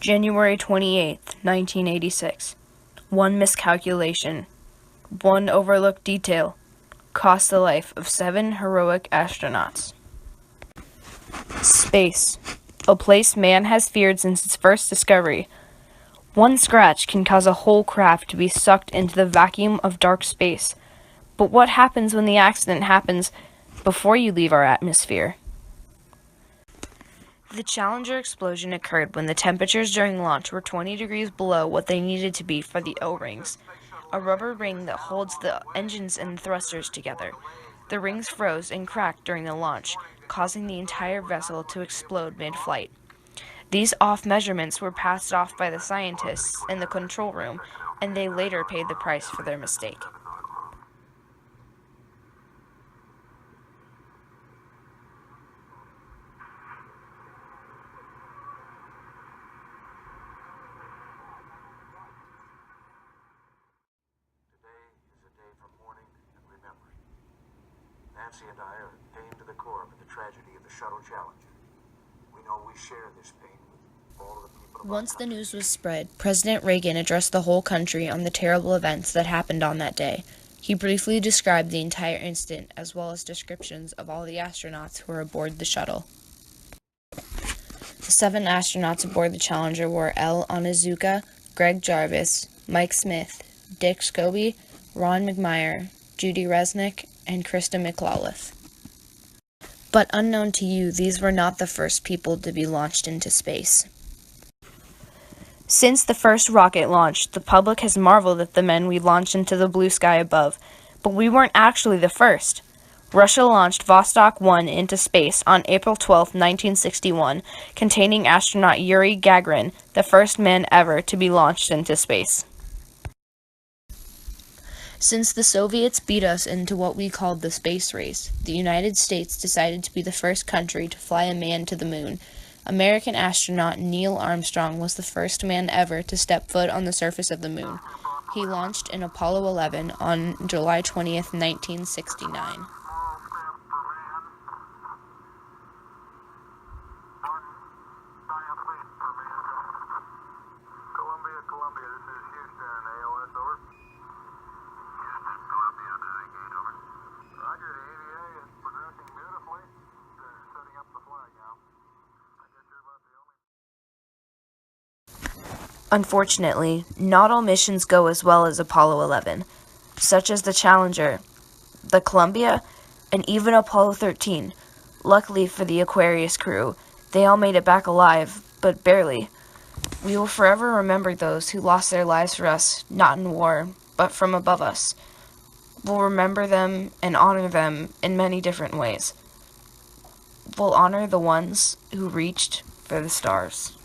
January 28th, 1986. One miscalculation, one overlooked detail, cost the life of 7 heroic astronauts. Space, a place man has feared since its first discovery. One scratch can cause a whole craft to be sucked into the vacuum of dark space. But what happens when the accident happens before you leave our atmosphere? The Challenger explosion occurred when the temperatures during launch were 20 degrees below what they needed to be for the O-rings, a rubber ring that holds the engines and thrusters together. The rings froze and cracked during the launch, causing the entire vessel to explode mid-flight. These off measurements were passed off by the scientists in the control room, and they later paid the price for their mistake. Nancy and I are pained to the core by the tragedy of the Shuttle Challenger. We know we share this pain with all of the people. Once the news was spread, President Reagan addressed the whole country on the terrible events that happened on that day. He briefly described the entire incident, as well as descriptions of all the astronauts who were aboard the shuttle. The 7 astronauts aboard the Challenger were L. Onizuka, Greg Jarvis, Mike Smith, Dick Scobie, Ron McMyer, Judy Resnick, and Krista McLaughlin. But unknown to you, these were not the first people to be launched into space. Since the first rocket launch, the public has marveled at the men we launched into the blue sky above, but we weren't actually the first. Russia launched Vostok 1 into space on April 12, 1961, containing astronaut Yuri Gagarin, the first man ever to be launched into space. Since the Soviets beat us into what we called the space race, the United States decided to be the first country to fly a man to the moon. American astronaut Neil Armstrong was the first man ever to step foot on the surface of the moon. He launched in Apollo 11 on July 20th, 1969. Columbia, this is Houston, AOS, over. Columbia, Gate, over. Roger, the EVA is progressing beautifully. They're setting up the flag now. I guess you're about the only... Unfortunately, not all missions go as well as Apollo 11, such as the Challenger, the Columbia, and even Apollo 13. Luckily for the Aquarius crew, they all made it back alive, but barely. We will forever remember those who lost their lives for us, not in war, but from above us. We'll remember them and honor them in many different ways. We'll honor the ones who reached for the stars.